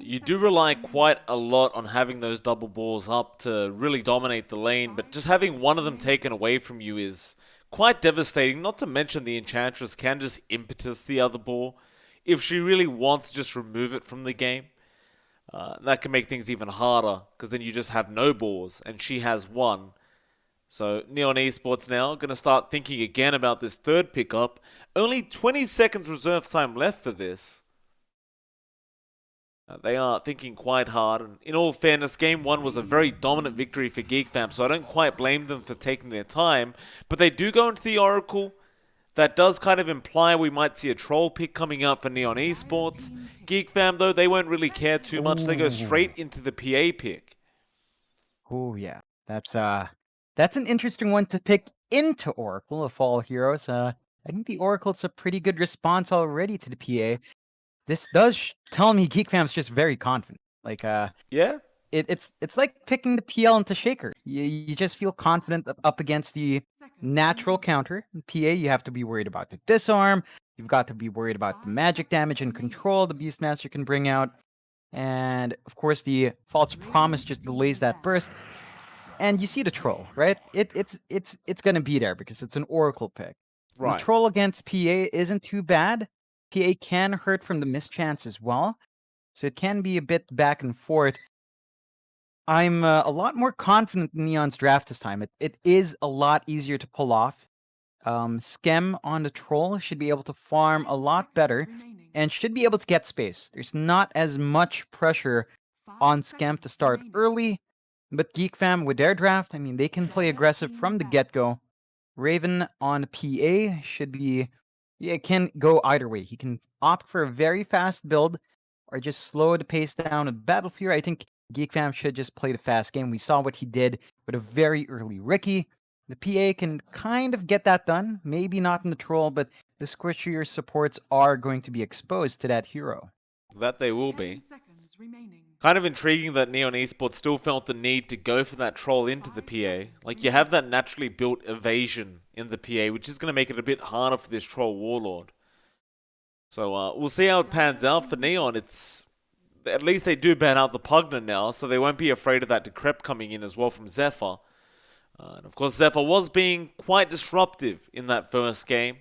You do rely quite a lot on having those double balls up to really dominate the lane, but just having one of them taken away from you is quite devastating, not to mention the Enchantress can just impetus the other ball. If she really wants to just remove it from the game, that can make things even harder, because then you just have no balls, and she has one. So Neon Esports now going to start thinking again about this third pickup. Only 20 seconds reserve time left for this. They are thinking quite hard, and in all fairness, Game 1 was a very dominant victory for GeekFam, so I don't quite blame them for taking their time, but they do go into the Oracle. That does kind of imply we might see a troll pick coming up for Neon Esports. GeekFam, though, they won't really care too much. They go straight into the PA pick. Oh yeah, that's an interesting one to pick into Oracle of all heroes. I think the Oracle's a pretty good response already to the PA. This does tell me GeekFam's just very confident. Like Yeah? it's like picking the PL into Shaker. You just feel confident up against the natural counter. PA, you have to be worried about the disarm. You've got to be worried about the magic damage and control the Beastmaster can bring out. And of course, the false promise just delays that burst. And you see the troll, right? It's gonna be there because it's an Oracle pick. And the Right. troll against PA isn't too bad. PA can hurt from the mischance as well, so it can be a bit back and forth. I'm a lot more confident in Neon's draft this time. It is a lot easier to pull off. Skem on the troll should be able to farm a lot better and should be able to get space. There's not as much pressure on Skem to start early, but GeekFam with their draft, I mean, they can play aggressive from the get-go. Raven on PA should be, yeah, it can go either way. He can opt for a very fast build or just slow the pace down of Battlefield. I think GeekFam should just play the fast game. We saw what he did with a very early Ricky. The PA can kind of get that done. Maybe not in the troll, but the squishier supports are going to be exposed to that hero. That they will be. Kind of intriguing that Neon Esports still felt the need to go for that troll into the PA. Like, you have that naturally built evasion in the PA, which is going to make it a bit harder for this troll warlord. So we'll see how it pans out for Neon. It's at least they do ban out the Pugner now, so they won't be afraid of that Decrep coming in as well from Zephyr. And of course, Zephyr was being quite disruptive in that first game.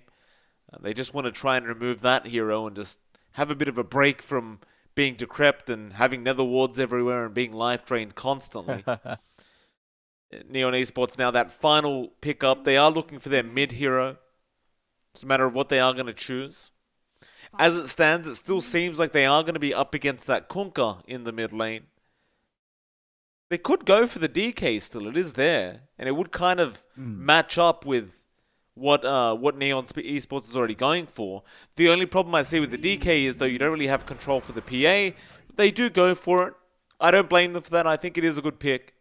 They just want to try and remove that hero and just have a bit of a break from being decrepit and having nether wards everywhere and being life drained constantly. Neon Esports now, that final pickup, they are looking for their mid hero. It's a matter of what they are going to choose. As it stands, it still seems like they are going to be up against that Kunkka in the mid lane. They could go for the DK still, it is there. And it would kind of match up with what Neon Esports is already going for. The only problem I see with the DK is, though, you don't really have control for the PA. They do go for it. I don't blame them for that. I think it is a good pick.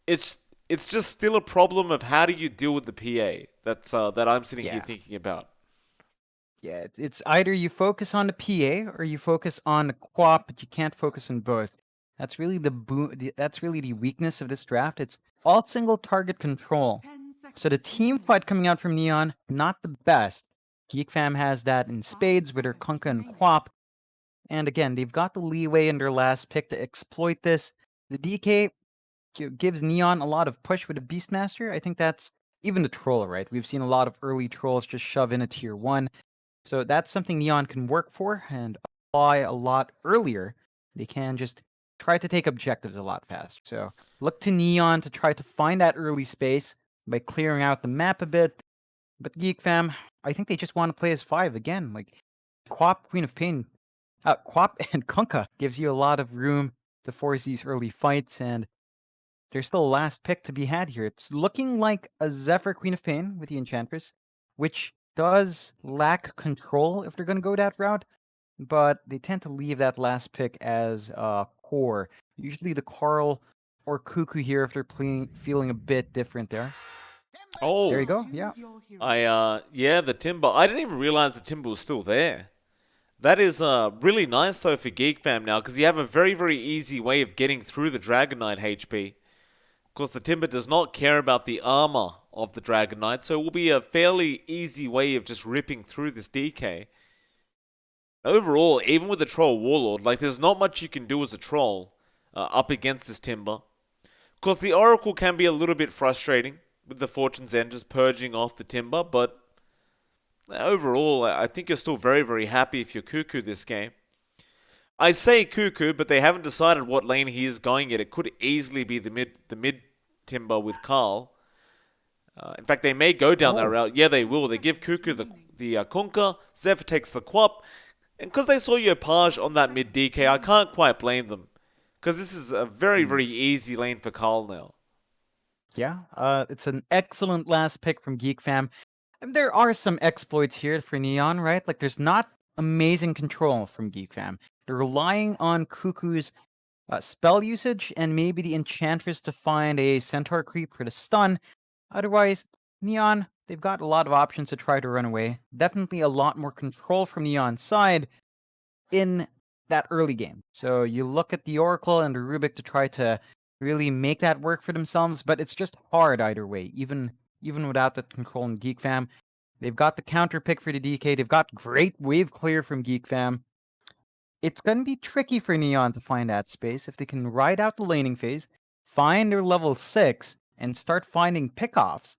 It's just still a problem of how do you deal with the PA. That I'm sitting here thinking about. Yeah, it's either you focus on the PA or you focus on the QoP, but you can't focus on both. That's really that's really the weakness of this draft. It's all single target control. So the team fight coming out from Neon, not the best. GeekFam has that in spades with their Kunkka and QoP. And again, they've got the leeway in their last pick to exploit this. The DK gives Neon a lot of push with a Beastmaster. I think that's even the troll, right? We've seen a lot of early trolls just shove in a tier 1. So that's something Neon can work for and apply a lot earlier. They can just try to take objectives a lot faster. So look to Neon to try to find that early space by clearing out the map a bit. But GeekFam, I think they just want to play as 5 again. Like QoP, Queen of Pain, QoP and Kunkka gives you a lot of room to force these early fights, and there's still a last pick to be had here. It's looking like a Zephyr Queen of Pain with the Enchantress, which does lack control if they're going to go that route, but they tend to leave that last pick as core. Usually the Carl or Cuckoo here if they're feeling a bit different there. Oh, There you go. Yeah. Yeah, the Timber. I didn't even realize the Timber was still there. That is really nice though for GeekFam now, because you have a very, very easy way of getting through the Dragon Knight HP. Of course, the Timber does not care about the armor of the Dragon Knight, so it will be a fairly easy way of just ripping through this DK. Overall, even with the Troll Warlord, like there's not much you can do as a Troll up against this Timber. Of course, the Oracle can be a little bit frustrating with the Fortune's End just purging off the Timber, but overall, I think you're still very, very happy if you're Cuckoo this game. I say Cuckoo, but they haven't decided what lane he is going yet. It could easily be the mid Timber with Carl. In fact, they may go down that route. Yeah, they will. They give Cuckoo the Kunkka. Zephyr takes the Quap. And because they saw Yopaj on that mid DK, I can't quite blame them. Because this is a very, very easy lane for Carl now. Yeah, it's an excellent last pick from GeekFam. And there are some exploits here for Neon, right? Like, there's not amazing control from GeekFam. They're relying on Cuckoo's spell usage and maybe the Enchantress to find a Centaur creep for the stun. Otherwise, Neon, they've got a lot of options to try to run away. Definitely a lot more control from Neon's side in that early game. So you look at the Oracle and the Rubik to try to really make that work for themselves, but it's just hard either way, even without the control in GeekFam. They've got the counter pick for the DK. They've got great wave clear from GeekFam. It's going to be tricky for Neon to find that space. If they can ride out the laning phase, find their level 6, and start finding pickoffs,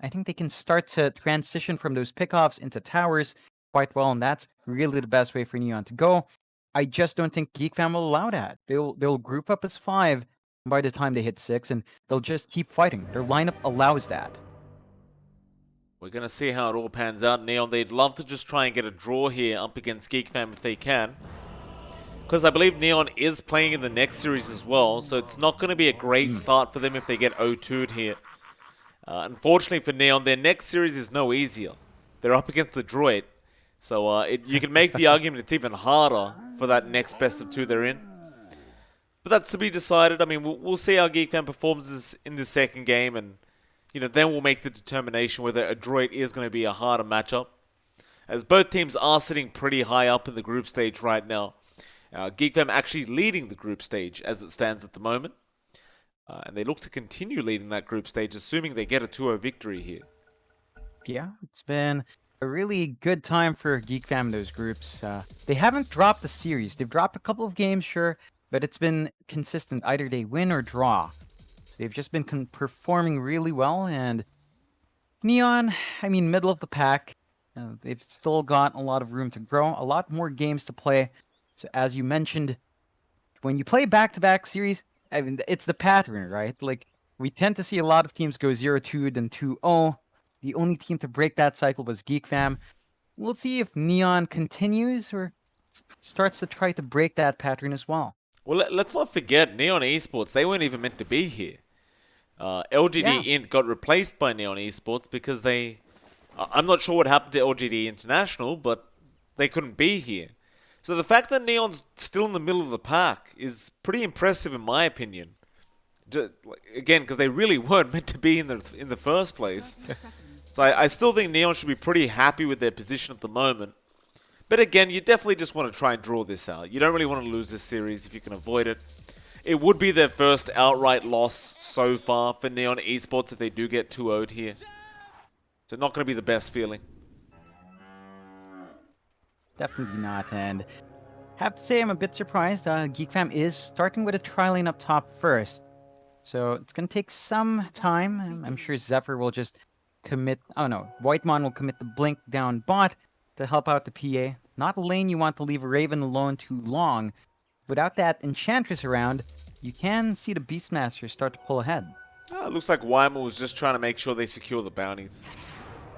I think they can start to transition from those pickoffs into towers quite well, and that's really the best way for Neon to go. I just don't think GeekFam will allow that. They'll group up as 5 by the time they hit 6, and they'll just keep fighting. Their lineup allows that. We're going to see how it all pans out. Neon, they'd love to just try and get a draw here up against GeekFam if they can. Because I believe Neon is playing in the next series as well, so it's not going to be a great start for them if they get 0-2'd here. Unfortunately for Neon, their next series is no easier. They're up against the Droid, so you can make the argument it's even harder for that next best of 2 they're in. But that's to be decided. I mean, we'll see how GeekFam performs in the second game, and then we'll make the determination whether a Droid is going to be a harder matchup. As both teams are sitting pretty high up in the group stage right now. GeekFam actually leading the group stage as it stands at the moment. And they look to continue leading that group stage, assuming they get a 2-0 victory here. Yeah, it's been a really good time for GeekFam in those groups. They haven't dropped the series. They've dropped a couple of games, sure, but it's been consistent. Either they win or draw. So they've just been performing really well. And Neon, I mean, middle of the pack. They've still got a lot of room to grow, a lot more games to play. So as you mentioned, when you play back-to-back series, I mean, it's the pattern, right? Like, we tend to see a lot of teams go 0-2, then 2-0. The only team to break that cycle was GeekFam. We'll see if Neon continues or starts to try to break that pattern as well. Well, let's not forget, Neon Esports, they weren't even meant to be here. LGD Int got replaced by Neon Esports because I'm not sure what happened to LGD International, but they couldn't be here. So the fact that Neon's still in the middle of the pack is pretty impressive in my opinion. Again, because they really weren't meant to be in the first place. So I still think Neon should be pretty happy with their position at the moment. But again, you definitely just want to try and draw this out. You don't really want to lose this series if you can avoid it. It would be their first outright loss so far for Neon Esports if they do get 2-0'd here. So not going to be the best feeling. Definitely not, and have to say I'm a bit surprised. GeekFam is starting with a tri-lane up top first. So it's going to take some time. I'm sure Zephyr will just commit... Oh no, Whitemon will commit the Blink down bot to help out the PA. Not a lane you want to leave Raven alone too long. Without that Enchantress around, you can see the Beastmaster start to pull ahead. It looks like Wyman was just trying to make sure they secure the bounties.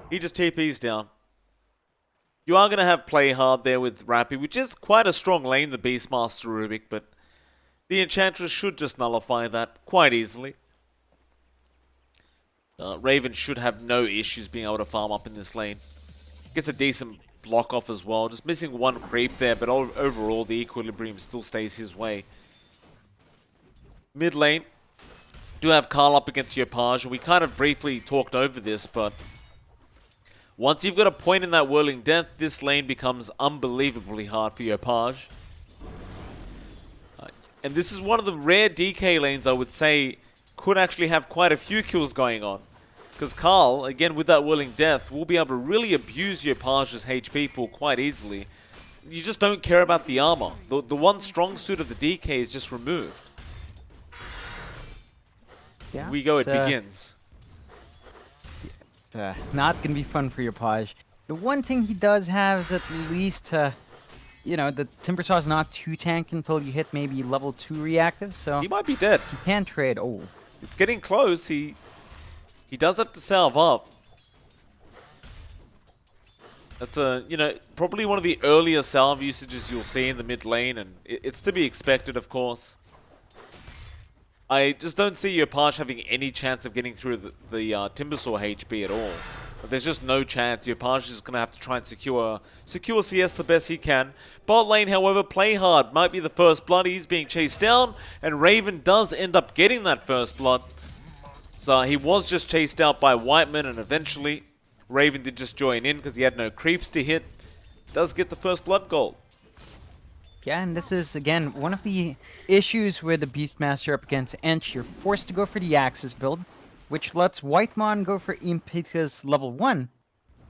He just TP's down. You are going to have play hard there with Rappy, which is quite a strong lane, the Beastmaster Rubik, but the Enchantress should just nullify that quite easily. Raven should have no issues being able to farm up in this lane. Gets a decent block off as well. Just missing one creep there, but overall the equilibrium still stays his way. Mid lane, do have Carl up against Yopaj. We kind of briefly talked over this, but once you've got a point in that Whirling Death, this lane becomes unbelievably hard for Yopaj. And this is one of the rare DK lanes I would say could actually have quite a few kills going on. Because Carl, again with that Whirling Death, will be able to really abuse Yopaj's HP pool quite easily. you just don't care about the armor. The one strong suit of the DK is just removed. Yeah, We go, it begins. Not gonna be fun for your Paj. The one thing he does have is at least, you know, the Timber Saw is not too tank until you hit maybe level 2 reactive, so He might be dead. you can trade. Oh, It's getting close. He does have to salve up. That's you know, probably one of the earlier salve usages you'll see in the mid lane, and it's to be expected, of course. I just don't see Yopaj having any chance of getting through the Timbersaw HP at all. There's just no chance. Yopaj is going to have to try and secure CS the best he can. Bot lane, however, play hard. Might be the first blood. He's being chased down, and Raven does end up getting that first blood. So he was just chased out by Whiteman, and eventually Raven did just join in because he had no creeps to hit. Does get the first blood gold. yeah, and this is, again, one of the issues with the Beastmaster up against Ench. You're forced to go for the Axis build, which lets Whitemon go for Impetus level 1,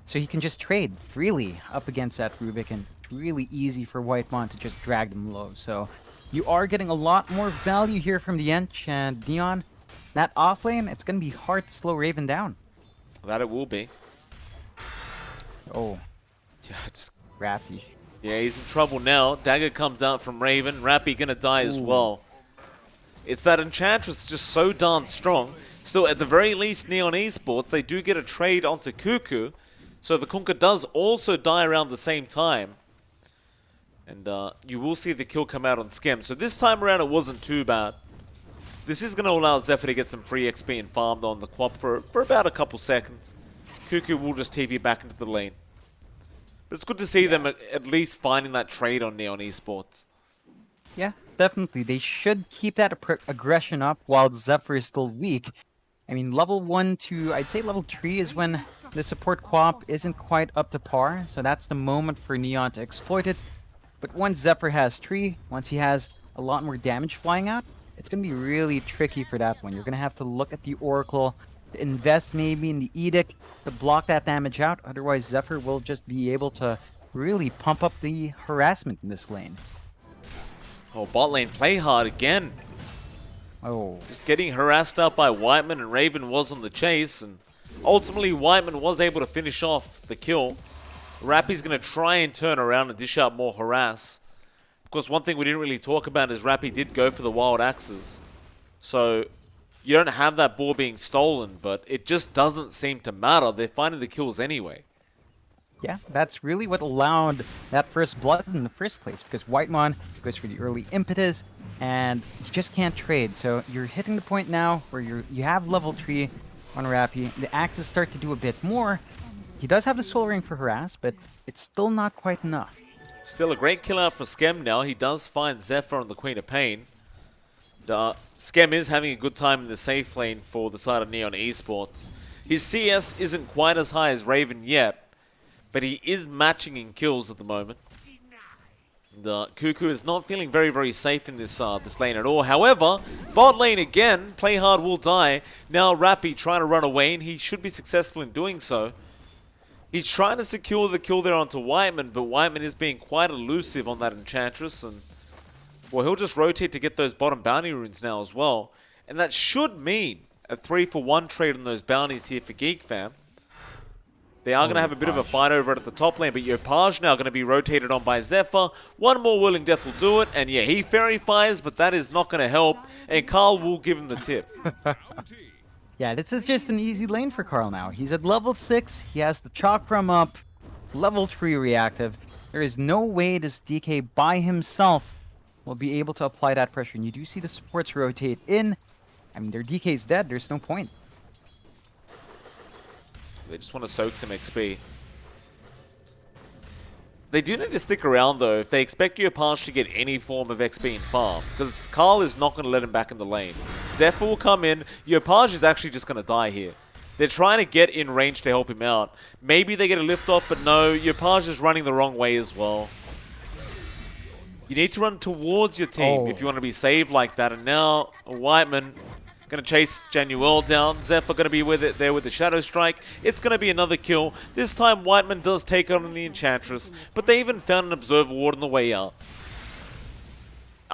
so he can just trade freely up against that Rubik, and it's really easy for Whitemon to just drag them low. So you are getting a lot more value here from the Ench, and Neon, that off lane, it's going to be hard to slow Raven down. That it will be. Oh, Yeah, just... Raffy. Yeah, he's in trouble now. Dagger comes out from Raven. Rappy gonna die as well. It's that Enchantress just so darn strong. Still, at the very least, Neon Esports, they do get a trade onto Cuckoo. So the Kunkka does also die around the same time. And you will see the kill come out on Skem. So this time around, it wasn't too bad. This is going to allow Zephyr to get some free XP and farm on the Quap for about a couple seconds. Cuckoo will just TP back into the lane. But it's good to see them at least finding that trade on Neon Esports. Yeah, definitely. They should keep that aggression up while Zephyr is still weak. I mean, level 1 to, I'd say level 3 is when the support Quap isn't quite up to par. So that's the moment for Neon to exploit it. But once Zephyr has 3, once he has a lot more damage flying out, it's going to be really tricky for that one. You're going to have to look at the Oracle, invest maybe in the Edict to block that damage out. Otherwise, Zephyr will just be able to really pump up the harassment in this lane. Oh, bot lane play hard again. Oh, Just getting harassed out by Whiteman, and Raven was on the chase. And ultimately, Whiteman was able to finish off the kill. Rappy's going to try and turn around and dish out more harass. Of course, one thing we didn't really talk about is Rappy did go for the wild axes. So you don't have that ball being stolen, but it just doesn't seem to matter. They're finding the kills anyway. yeah, that's really what allowed that first blood in the first place, because Whitemon goes for the early impetus, and you just can't trade. So you're hitting the point now where you have level 3 on Rappy. The axes start to do a bit more. He does have the Soul Ring for harass, but it's still not quite enough. Still a great kill out for Skem now. He does find Zephyr on the Queen of Pain. Skem is having a good time in the safe lane for the side of Neon Esports. His CS isn't quite as high as Raven yet, but he is matching in kills at the moment. Cuckoo is not feeling very, very safe in this lane at all. However, bot lane again, play hard will die. Now Rappy trying to run away, and he should be successful in doing so. He's trying to secure the kill there onto Whiteman, but Whiteman is being quite elusive on that Enchantress, and well, he'll just rotate to get those bottom bounty runes now as well. And that should mean a 3-for-1 trade on those bounties here for GeekFam. They are going to have a bit of a fight over it at the top lane, but Yopaj now going to be rotated on by Zephyr. One more Willing Death will do it, and yeah, he Fairy Fires, but that is not going to help, and Carl will give him the tip. Yeah, this is just an easy lane for Carl now. He's at level 6, he has the Chakram up, level 3 reactive. There is no way this DK by himself will be able to apply that pressure. And you do see the supports rotate in. I mean, their DK's dead, there's no point. They just want to soak some XP. They do need to stick around, though, if they expect Yopaj to get any form of XP in farm, because Carl is not going to let him back in the lane. Zephyr will come in. Yopaj is actually just going to die here. They're trying to get in range to help him out. Maybe they get a lift off, but no, Yopaj is running the wrong way as well. You need to run towards your team if you want to be saved like that. And now Whiteman Gonna chase Januel down. Zephyr gonna be with it there with the Shadow Strike. It's gonna be another kill. This time Whiteman does take on the Enchantress, but they even found an Observer Ward on the way out.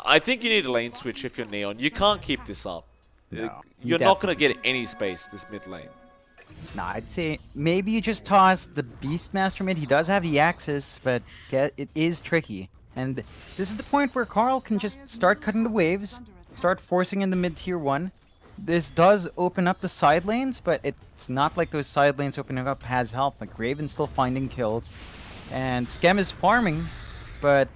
I think you need a lane switch if you're Neon. You can't keep this up. No, You're not gonna get any space this mid lane. Nah, I'd say maybe you just toss the Beastmaster mid. He does have the Axis, but it is tricky. And this is the point where Carl can just start cutting the waves, start forcing in the mid tier 1. This does open up the side lanes, but it's not like those side lanes opening up has help. Like Raven's still finding kills, and Skem is farming, but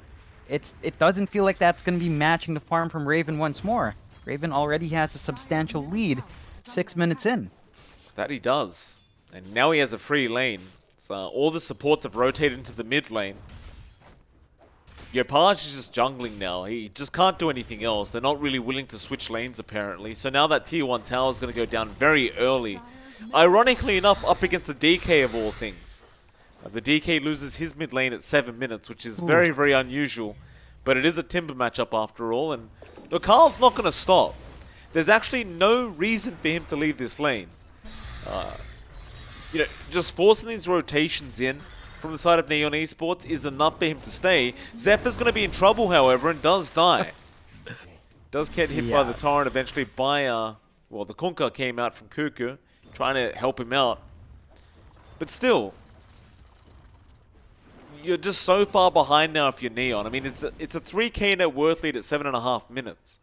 it doesn't feel like that's going to be matching the farm from Raven once more. Raven already has a substantial lead 6 minutes in. That he does. And now he has a free lane. So all the supports have rotated into the mid lane. Yopaj is just jungling now. He just can't do anything else. They're not really willing to switch lanes apparently. So now that tier 1 tower is going to go down very early. Ironically enough, up against the DK of all things. The DK loses his mid lane at 7 minutes, which is very, very unusual. But it is a Timber matchup after all. And look, Carl's not going to stop. There's actually no reason for him to leave this lane. You know, just forcing these rotations in from the side of Neon Esports is enough for him to stay. Zephyr's going to be in trouble, however, and does die. Does get hit by the torrent eventually by, well, the Kunkka came out from Cuckoo, trying to help him out. But still, you're just so far behind now if you're Neon. I mean, it's a 3k net worth lead at 7.5 minutes.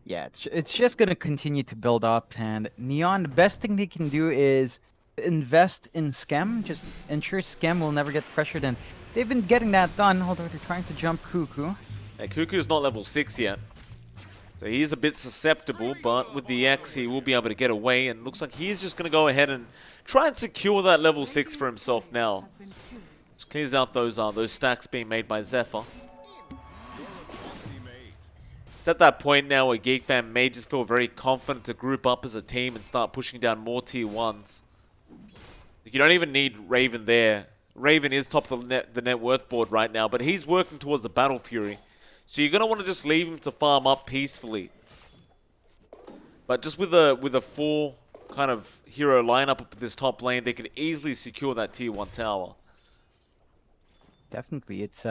Yeah, it's just going to continue to build up, and Neon, the best thing they can do is invest in Skem, just ensure Skem will never get pressured, and they've been getting that done, although they're trying to jump Cuckoo. Yeah, Cuckoo's not level 6 yet, so he's a bit susceptible, but with the X he will be able to get away, and looks like he's just going to go ahead and try and secure that level 6 for himself now. Just clears out those stacks being made by Zephyr. It's at that point now where GeekFam may just feel very confident to group up as a team and start pushing down more tier 1s. You don't even need Raven there. Raven is top of the net worth board right now, but he's working towards the Battle Fury. So you're going to want to just leave him to farm up peacefully. But just with a full kind of hero lineup up at this top lane, they could easily secure that tier 1 tower. Definitely. It's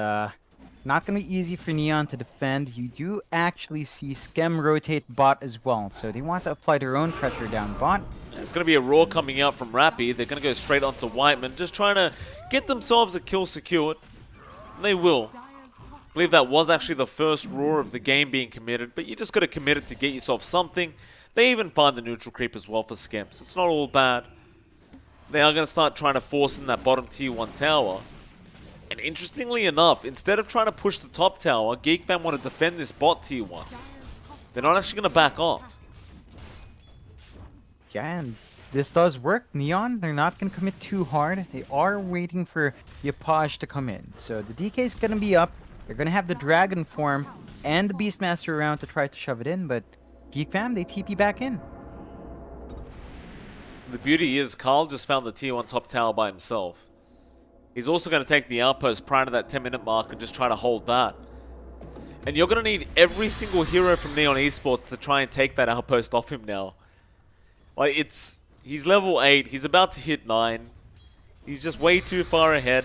not going to be easy for Neon to defend. You do actually see Skem rotate bot as well, so they want to apply their own pressure down bot. It's going to be a roar coming out from Rappy. They're going to go straight onto Whiteman, just trying to get themselves a kill secured. And they will. I believe that was actually the first roar of the game being committed, but you just got to commit it to get yourself something. They even find the neutral creep as well for Skem, so it's not all bad. They are going to start trying to force in that bottom tier 1 tower. And interestingly enough, instead of trying to push the top tower, GeekFam want to defend this bot tier 1. They're not actually going to back off. Yeah, and this does work. Neon, they're not going to commit too hard. They are waiting for Yopaj to come in. So the DK is going to be up. They're going to have the Dragon form and the Beastmaster around to try to shove it in, but GeekFam, they TP back in. The beauty is Carl just found the tier 1 top tower by himself. He's also going to take the outpost prior to that 10-minute mark and just try to hold that. And you're going to need every single hero from Neon Esports to try and take that outpost off him now. Like, he's level 8, he's about to hit 9. He's just way too far ahead.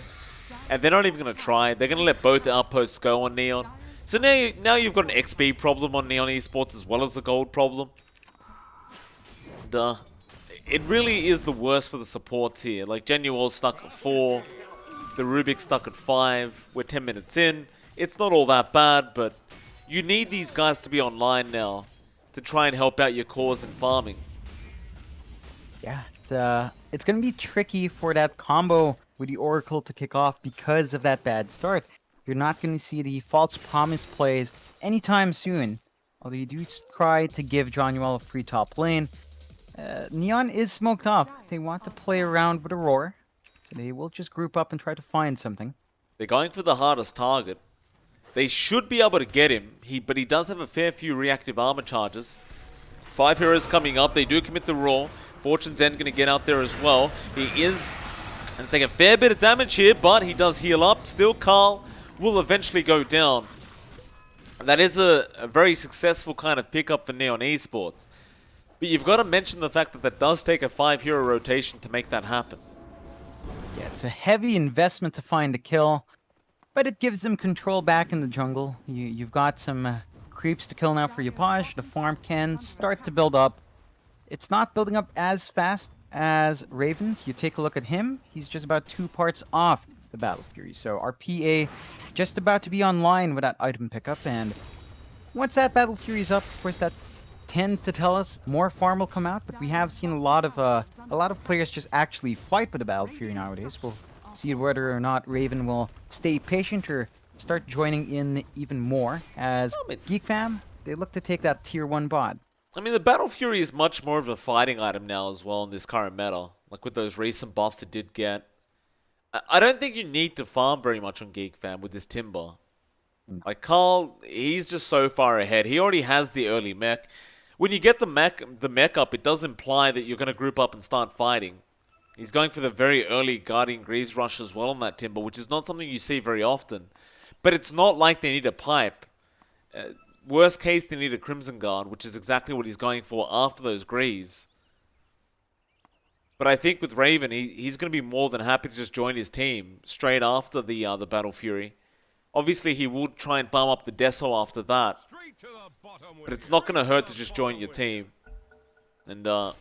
And they're not even going to try. They're going to let both outposts go on Neon. So now you've got an XP problem on Neon Esports as well as the gold problem. Duh. It really is the worst for the supports here. Like, Genuel's stuck at 4. The Rubik's stuck at 5. We're 10 minutes in. It's not all that bad, but you need these guys to be online now to try and help out your cause in farming. Yeah, it's going to be tricky for that combo with the Oracle to kick off because of that bad start. You're not going to see the false promise plays anytime soon. Although you do try to give Jonuel a free top lane. Neon is smoked up. They want to play around with a roar. So they will just group up and try to find something. They're going for the hardest target. They should be able to get him, but he does have a fair few reactive armor charges. 5 heroes coming up. They do commit the roar. Fortune's End going to get out there as well. He is going to take a fair bit of damage here, but he does heal up. Still, Carl will eventually go down. That is a very successful kind of pickup for Neon Esports. But you've got to mention the fact that does take a 5-hero rotation to make that happen. Yeah, it's a heavy investment to find the kill, but it gives them control back in the jungle. You've got some creeps to kill now for Yapaj. The farm can start to build up. It's not building up as fast as Ravens. You take a look at him, he's just about 2 parts off the Battle Fury. So our PA just about to be online with that item pickup, and once that Battle Fury is up, of course that tends to tell us more farm will come out, but we have seen a lot of players just actually fight with the Battle Fury nowadays. We'll see whether or not Raven will stay patient or start joining in even more as GeekFam, they look to take that tier 1 bot. I mean, the Battle Fury is much more of a fighting item now as well in this current meta. Like with those recent buffs it did get. I don't think you need to farm very much on GeekFam with this Timber. Like Carl, he's just so far ahead. He already has the early mech. When you get the mech up, it does imply that you're going to group up and start fighting. He's going for the very early Guardian Greaves rush as well on that Timber, which is not something you see very often. But it's not like they need a pipe. Worst case, they need a Crimson Guard, which is exactly what he's going for after those Greaves. But I think with Raven, he's going to be more than happy to just join his team straight after the Battle Fury. Obviously, he will try and bum up the Deso after that. But it's not going to hurt to just join your team. And I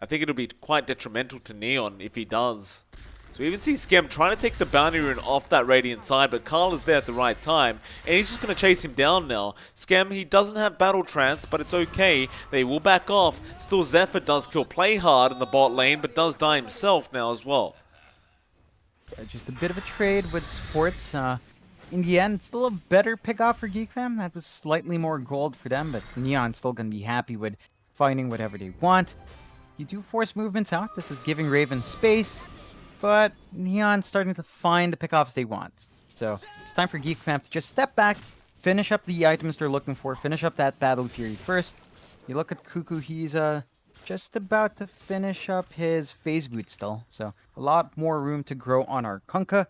think it'll be quite detrimental to Neon if he does. So we even see Skem trying to take the bounty rune off that Radiant side, but Carl is there at the right time, and he's just going to chase him down now. Skem, he doesn't have Battle Trance, but it's okay. They will back off. Still, Zephyr does kill Play Hard in the bot lane, but does die himself now as well. Just a bit of a trade with Sports. In the end, still a better pick-off for GeekFam. That was slightly more gold for them, but Neon's still going to be happy with finding whatever they want. You do force movements out. This is giving Raven space, but Neon's starting to find the pickoffs they want. So it's time for GeekFam to just step back, finish up the items they're looking for, finish up that Battle Fury first. You look at Cuckoo, he's just about to finish up his phase boot still. So a lot more room to grow on our Kunkka,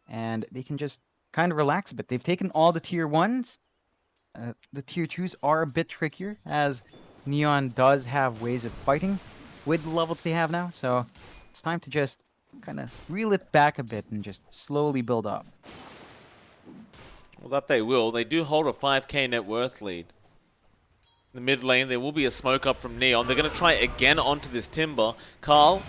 and they can just kind of relax a bit. They've taken all the tier 1s. The tier 2s are a bit trickier, as Neon does have ways of fighting with the levels they have now. So it's time to just kind of reel it back a bit and just slowly build up. Well, that they will. They do hold a 5k net worth lead. In the mid lane, there will be a smoke up from Neon. They're going to try again onto this Timber. Carl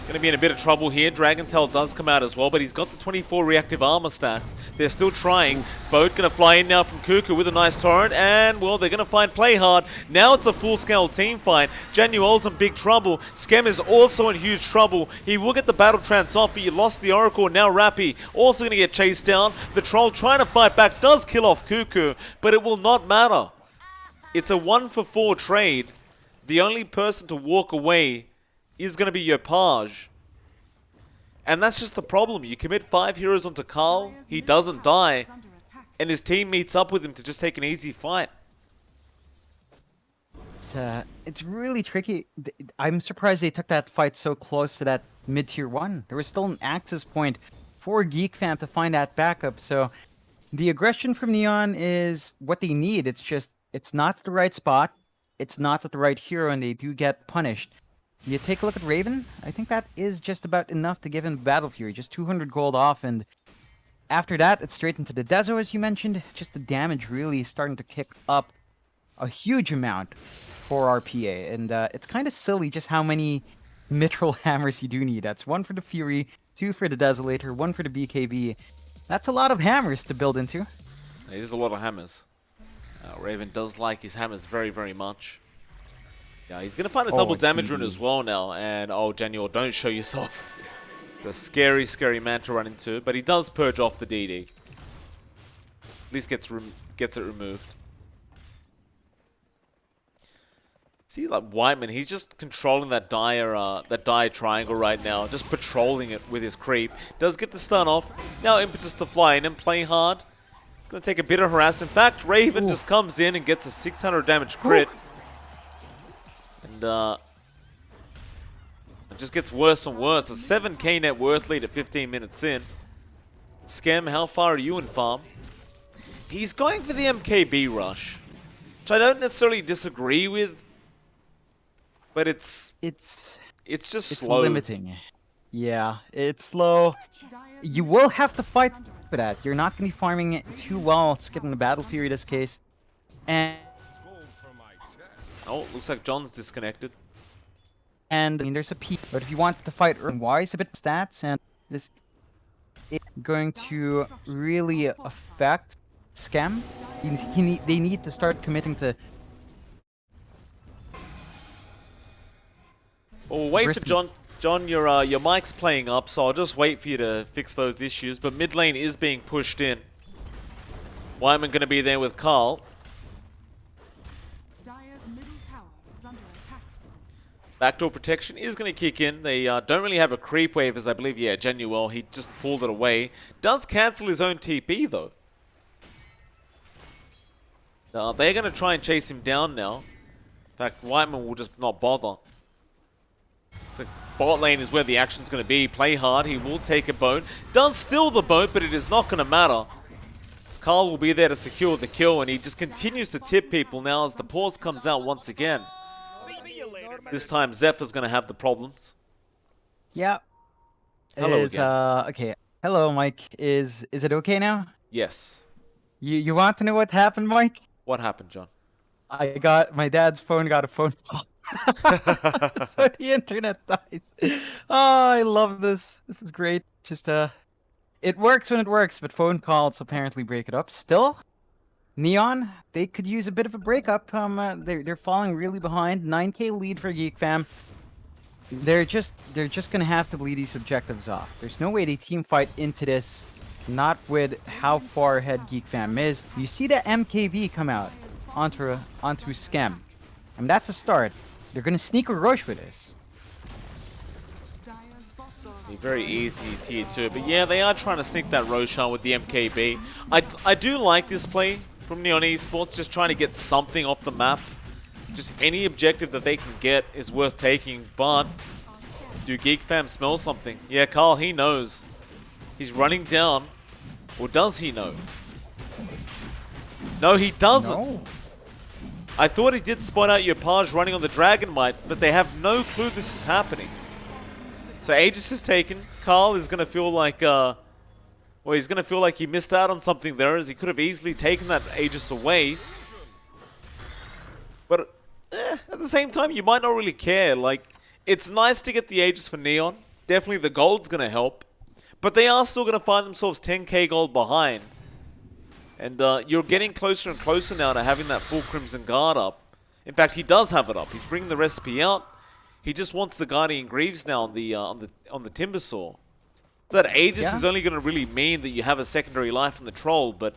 going to be in a bit of trouble here. Dragon Tail does come out as well, but he's got the 24 reactive armor stacks. They're still trying. Boat going to fly in now from Cuckoo with a nice torrent, and, well, they're going to find Play Hard. Now it's a full-scale team fight. Januel's in big trouble. Skem is also in huge trouble. He will get the Battle Trance off, but you lost the Oracle. Now Rappy also going to get chased down. The Troll trying to fight back does kill off Cuckoo, but it will not matter. It's a 1-for-4 trade. The only person to walk away is going to be Yapaj. And that's just the problem. You commit 5 heroes onto Carl, he doesn't die, and his team meets up with him to just take an easy fight. It's really tricky. I'm surprised they took that fight so close to that mid-tier 1. There was still an access point for GeekFam to find that backup, so the aggression from Neon is what they need. It's just, it's not the right spot, it's not at the right hero, and they do get punished. You take a look at Raven, I think that is just about enough to give him Battle Fury, just 200 gold off, and after that, it's straight into the Deso, as you mentioned. Just the damage really starting to kick up a huge amount for our PA, and it's kind of silly just how many Mithril Hammers you do need. That's 1 for the Fury, 2 for the Desolator, 1 for the BKB. That's a lot of hammers to build into. It is a lot of hammers. Raven does like his hammers very, very much. Yeah, he's going to find a double damage rune as well now. And, oh, Januel, don't show yourself. It's a scary, scary man to run into. But he does purge off the DD. At least gets it removed. See, like, Whiteman, he's just controlling that dire triangle right now. Just patrolling it with his creep. Does get the stun off. Now impetus to fly in and Play Hard. It's going to take a bit of harass. In fact, Raven just comes in and gets a 600 damage crit. And it just gets worse and worse. A 7k net worth lead at 15 minutes in. Skem, how far are you in farm? He's going for the MKB rush, which I don't necessarily disagree with, but it's just slow. Limiting. Yeah, it's slow. You will have to fight for that. You're not going to be farming it too well, skipping the Battle Fury this case. And oh, looks like John's disconnected. I mean, there's a peak, but if you want to fight wise a bit stats, and this is going to really affect Scam. They need to start committing to. Well, wait for John. John, your mic's playing up, so I'll just wait for you to fix those issues. But mid lane is being pushed in. Wyman going to be there with Carl. Backdoor protection is going to kick in. They don't really have a creep wave, as I believe, yeah, Genuel, he just pulled it away. Does cancel his own TP, though. They're going to try and chase him down now. In fact, Whiteman will just not bother. So bot lane is where the action's going to be. Play hard, he will take a boat. Does steal the boat, but it is not going to matter. Carl will be there to secure the kill, and he just continues to tip people now as the pause comes out once again. This time, Zephyr's going to have the problems. Yeah. Hello again. Okay. Hello, Mike. Is it okay now? Yes. You want to know what happened, Mike? What happened, John? My dad's phone got a phone call. So the internet dies. Oh, I love this. This is great. Just it works when it works, but phone calls apparently break it up. Still, Neon, they could use a bit of a breakup. They're falling really behind. 9K lead for GeekFam. They're just gonna have to bleed these objectives off. There's no way they team fight into this, not with how far ahead GeekFam is. You see the MKB come out onto Scam. I mean, that's a start. They're gonna sneak a rush with this. Very easy tier 2, but yeah, they are trying to sneak that Roshan with the MKB. I do like this play from Neon Esports, just trying to get something off the map. Just any objective that they can get is worth taking, but do GeekFam smell something? Yeah, Carl, he knows. He's running down, or does he know? No, he doesn't. No. I thought he did spot out Yopaj running on the Dragonite, but they have no clue this is happening. So Aegis is taken. Carl is going to feel like, well, he's going to feel like he missed out on something there, as he could have easily taken that Aegis away. But at the same time, you might not really care. Like, it's nice to get the Aegis for Neon. Definitely the gold's going to help. But they are still going to find themselves 10k gold behind. And you're getting closer and closer now to having that full Crimson Guard up. In fact, he does have it up. He's bringing the recipe out. He just wants the Guardian Greaves now on the Timbersaw. So that Aegis is only going to really mean that you have a secondary life on the Troll, but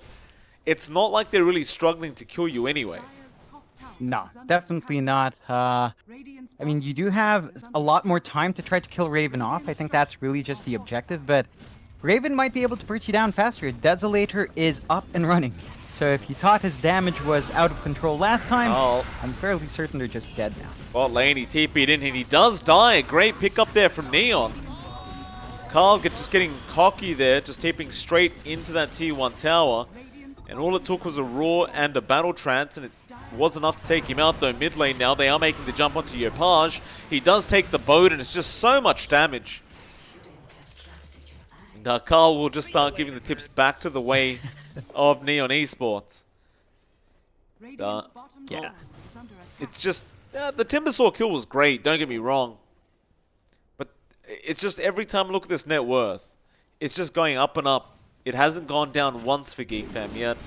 it's not like they're really struggling to kill you anyway. No, definitely not. I mean, you do have a lot more time to try to kill Raven off. I think that's really just the objective, but Raven might be able to put you down faster. Desolator is up and running. So if you thought his damage was out of control last time, I'm fairly certain they're just dead now. Bot lane, he TP'd in and he does die. A great pick up there from Neon. Carl just getting cocky there, just TPing straight into that T1 tower. And all it took was a Roar and a Battle Trance, and it was enough to take him out though. Mid lane now, they are making the jump onto Yopaj. He does take the boat and it's just so much damage. And Carl will just start giving the tips back to the way of Neon Esports. Yeah. It's just, the Timbersaw kill was great, don't get me wrong. But it's just every time I look at this net worth, it's just going up and up. It hasn't gone down once for GeekFam yet.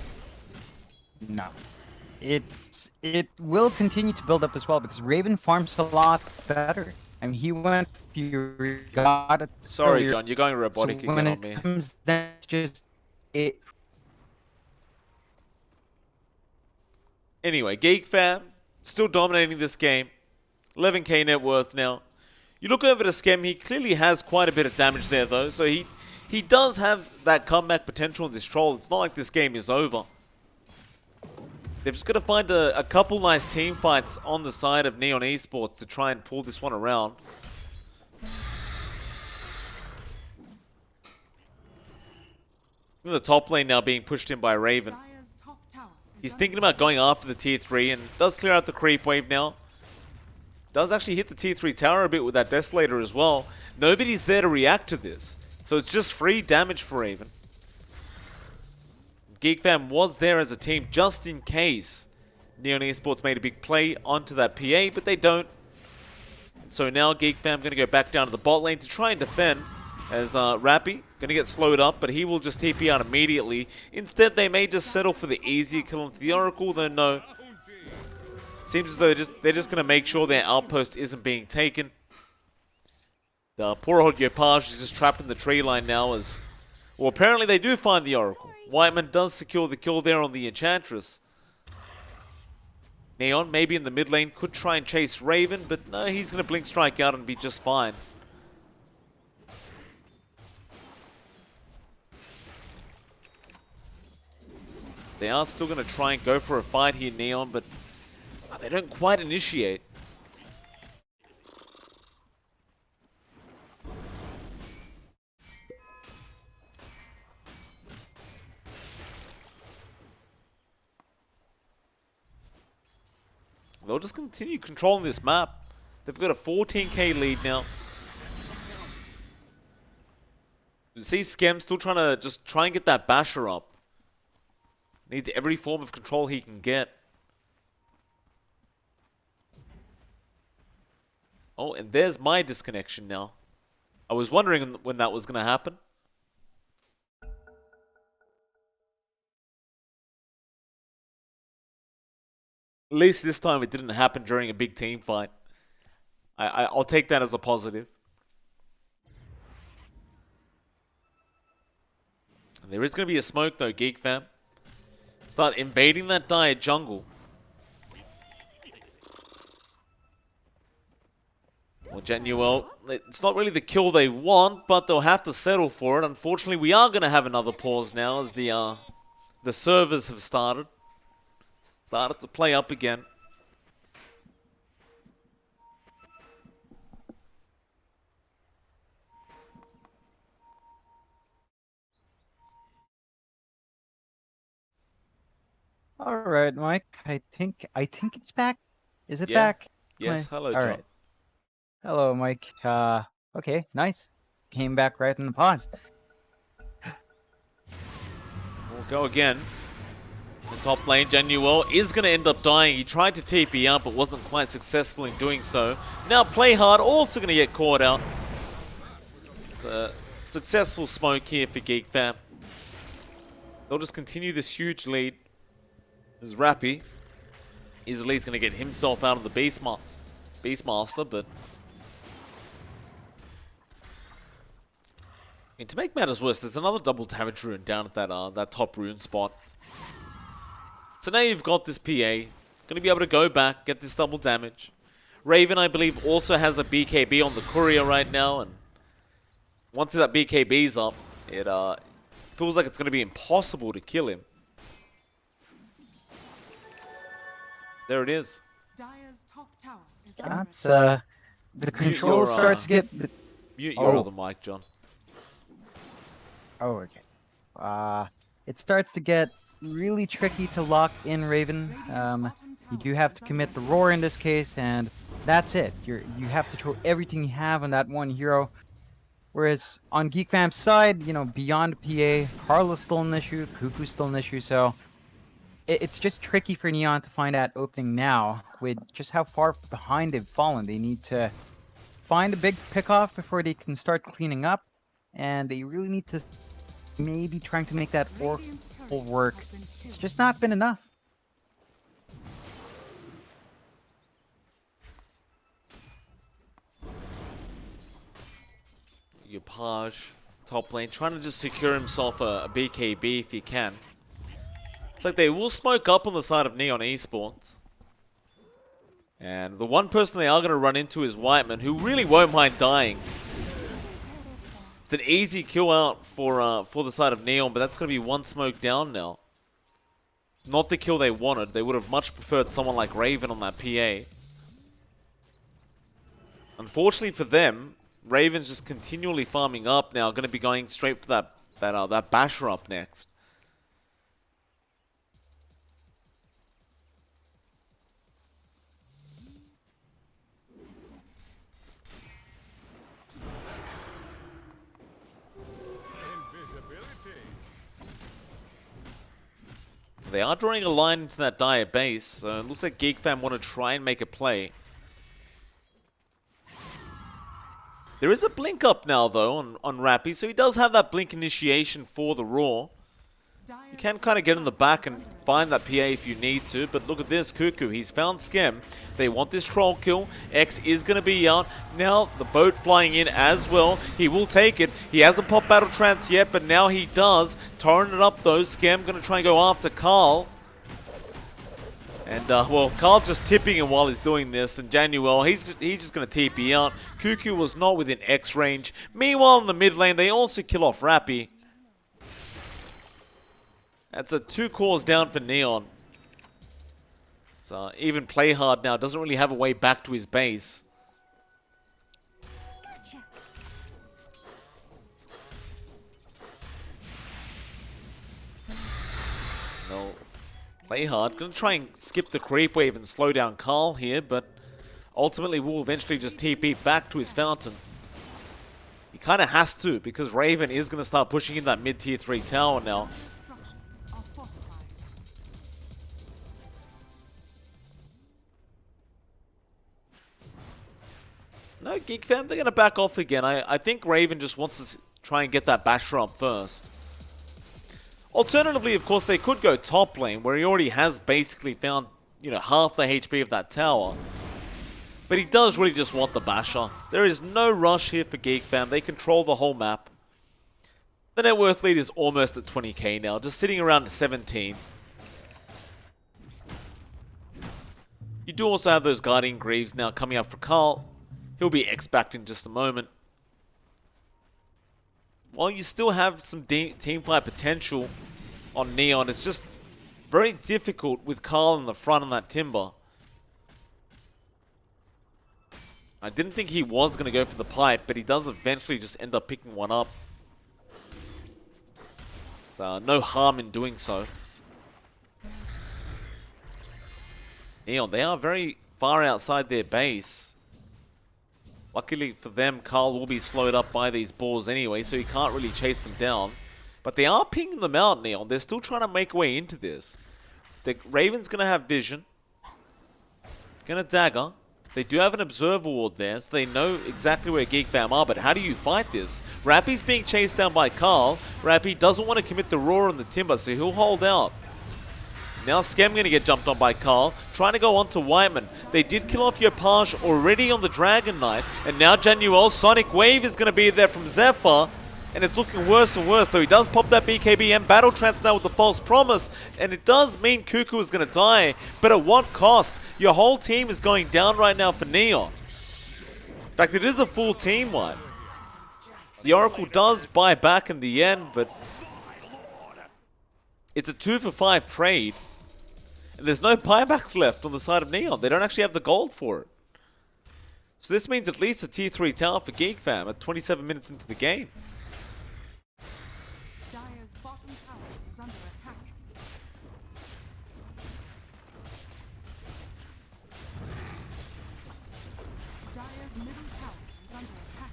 No. It will continue to build up as well because Raven farms a lot better. I mean, he went Fury, got it. Sorry, earlier. John, you're going robotic So again on me. when it comes, that's just it. Anyway, GeekFam still dominating this game. 11k net worth now. You look over to Skem, he clearly has quite a bit of damage there though, so he does have that comeback potential in this Troll. It's not like this game is over. They've just got to find a couple nice team fights on the side of Neon Esports to try and pull this one around. The top lane now being pushed in by Raven. He's thinking about going after the tier 3 and does clear out the creep wave now. Does actually hit the tier 3 tower a bit with that Desolator as well. Nobody's there to react to this. So it's just free damage for Raven. GeekFam was there as a team just in case Neon Esports made a big play onto that PA, but they don't. So now GeekFam going to go back down to the bot lane to try and defend as Rappy going to get slowed up, but he will just TP out immediately. Instead, they may just settle for the easier kill onto the Oracle, though no. Seems as though they're just going to make sure their outpost isn't being taken. The poor old Yopage is just trapped in the tree line now as... Well, apparently they do find the Oracle. Whiteman does secure the kill there on the Enchantress. Neon, maybe in the mid lane, could try and chase Raven, but no, he's going to blink strike out and be just fine. They are still going to try and go for a fight here, Neon, but they don't quite initiate. They'll just continue controlling this map. They've got a 14k lead now. You see Skem still trying to just try and get that basher up. Needs every form of control he can get. Oh, and there's my disconnection now. I was wondering when that was going to happen. At least this time it didn't happen during a big team fight. I'll take that as a positive. And there is going to be a smoke though, GeekFam. Start invading that dire jungle. Well, Genuel, it's not really the kill they want, but they'll have to settle for it. Unfortunately, we are going to have another pause now as the servers have started to play up again. All right, Mike. I think it's back. Is it Yeah. back? Yes, hello, John. All right. Hello, Mike. Okay, nice. Came back right in the pause. We'll go again. The top lane, Genuel is going to end up dying. He tried to TP out, but wasn't quite successful in doing so. Now Play Hard also going to get caught out. It's a successful smoke here for GeekFam. They'll just continue this huge lead. As Rappy is at least going to get himself out of the Beastmaster, but... I mean, to make matters worse, there's another double damage rune down at that top rune spot. So now you've got this PA, going to be able to go back, get this double damage. Raven, I believe, also has a BKB on the courier right now, and once that BKB's up, it feels like it's going to be impossible to kill him. There it is. That's the control starts to get. Mute your other mic, John. Oh, okay. It starts to get really tricky to lock in Raven. You do have to commit the roar in this case, and that's it. You have to throw everything you have on that one hero. Whereas on GeekFam's side, you know, beyond PA, Carla's still an issue, Cuckoo's still an issue, so it's just tricky for Neon to find that opening now with just how far behind they've fallen. They need to find a big pickoff before they can start cleaning up, and they really need to maybe trying to make that Oracle work. It's just not been enough. Yopage, top lane, trying to just secure himself a BKB if he can. It's like they will smoke up on the side of Neon Esports. And the one person they are going to run into is Whiteman, who really won't mind dying. It's an easy kill out for the side of Neon, but that's going to be one smoke down now. It's not the kill they wanted. They would have much preferred someone like Raven on that PA. Unfortunately for them, Raven's just continually farming up now, going to be going straight for that basher up next. They are drawing a line into that dire base, so it looks like GeekFam want to try and make a play. There is a blink up now, though, on Rappy, so he does have that blink initiation for the Raw. You can kind of get in the back and find that PA if you need to, but look at this, Cuckoo. He's found Skem. They want this troll kill. X is going to be out. Now the boat flying in as well. He will take it. He hasn't popped Battle Trance yet, but now he does. Torrent it up though. Skem going to try and go after Carl. And, well, Carl's just tipping him while he's doing this, and Januel, he's just going to TP out. Cuckoo was not within X range. Meanwhile, in the mid lane, they also kill off Rappy. That's a 2 cores down for Neon. So even Play Hard now doesn't really have a way back to his base. No. Play Hard gonna try and skip the creep wave and slow down Carl here, but ultimately will eventually just TP back to his fountain. He kind of has to, because Raven is going to start pushing in that mid-tier 3 tower now. No, GeekFam, they're going to back off again. I think Raven just wants to try and get that Basher up first. Alternatively, of course, they could go top lane, where he already has basically found, you know, half the HP of that tower. But he does really just want the Basher. There is no rush here for GeekFam. They control the whole map. The net worth lead is almost at 20k now, just sitting around at 17. You do also have those Guardian Greaves now coming up for Carl. He'll be X-backed in just a moment. While you still have some team fight potential on Neon, it's just very difficult with Carl in the front on that Timber. I didn't think he was going to go for the pipe, but he does eventually just end up picking one up. So no harm in doing so. Neon, they are very far outside their base. Luckily for them, Carl will be slowed up by these balls anyway, so he can't really chase them down. But they are pinging them out, Neon. They're still trying to make a way into this. The Raven's going to have vision. Going to dagger. They do have an observer ward there, so they know exactly where GeekFam are, but how do you fight this? Rappy's being chased down by Carl. Rappy doesn't want to commit the Roar on the Timber, so he'll hold out. Now Skem going to get jumped on by Carl, trying to go on to Whiteman. They did kill off Yopaj already on the Dragon Knight, and now Januel's Sonic Wave is going to be there from Zephyr, and it's looking worse and worse, though he does pop that BKB and Battle Trance now with the False Promise, and it does mean Cuckoo is going to die, but at what cost? Your whole team is going down right now for Neon. In fact, it is a full team wipe. The Oracle does buy back in the end, but it's a 2-for-5 trade. And there's no buybacks left on the side of Neon. They don't actually have the gold for it. So this means at least a tier 3 tower for GeekFam at 27 minutes into the game. Dire's bottom tower is under attack. Dire's middle tower is under attack.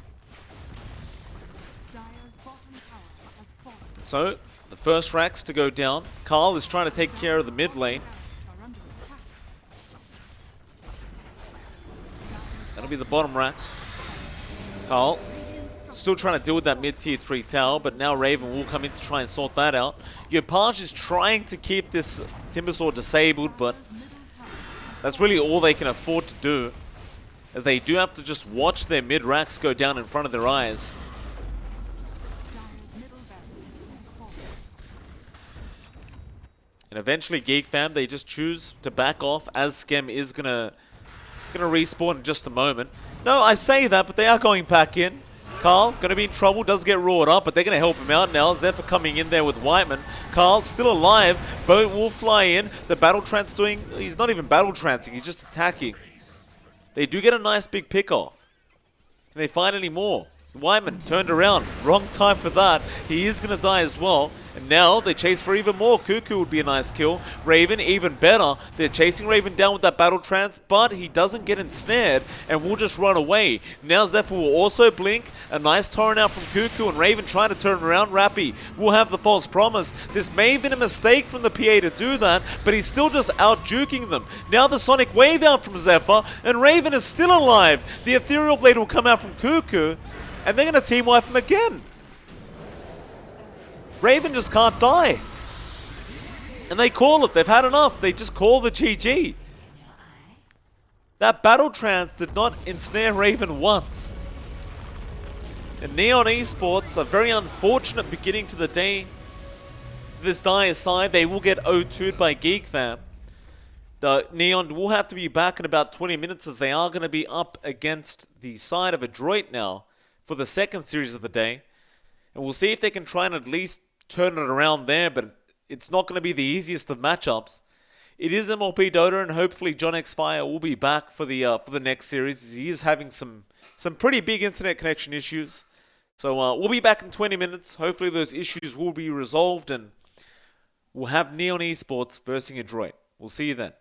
Dire's bottom tower has fallen. So, the first racks to go down. Carl is trying to take care of the mid lane. That'll be the bottom racks. Carl still trying to deal with that mid-tier 3 tower, but now Raven will come in to try and sort that out. Yopaj is trying to keep this Timbersaw disabled, but that's really all they can afford to do, as they do have to just watch their mid-racks go down in front of their eyes. And eventually GeekFam, they just choose to back off, as Skem is gonna respawn in just a moment. No, I say that, but they are going back in. Carl, gonna be in trouble, does get roared up, but they're gonna help him out now. Zephyr coming in there with Whiteman. Carl still alive, boat will fly in. The Battle Trance doing, he's not even Battle Trancing, he's just attacking. They do get a nice big pick off. Can they find any more? Whiteman turned around, wrong time for that. He is gonna die as well. And now they chase for even more. Cuckoo would be a nice kill. Raven, even better. They're chasing Raven down with that battle trance, but he doesn't get ensnared and will just run away. Now Zephyr will also blink. A nice torrent out from Cuckoo, and Raven trying to turn around. Rappy will have the false promise. This may have been a mistake from the PA to do that, but he's still just out juking them. Now the Sonic Wave out from Zephyr, and Raven is still alive. The Ethereal Blade will come out from Cuckoo, and they're going to team wipe him again. Raven just can't die. And they call it. They've had enough. They just call the GG. That battle trance did not ensnare Raven once. And Neon Esports, a very unfortunate beginning to the day. This Dire side, they will get 0-2'd by GeekFam. The Neon will have to be back in about 20 minutes as they are going to be up against the side of Adroit now for the second series of the day. And we'll see if they can try and at least turn it around there, but it's not going to be the easiest of matchups. It is MLP Dota, and hopefully johnxfire will be back for the next series. He is having some pretty big internet connection issues. So we'll be back in 20 minutes. Hopefully those issues will be resolved, and we'll have Neon Esports versus Adroit. We'll see you then.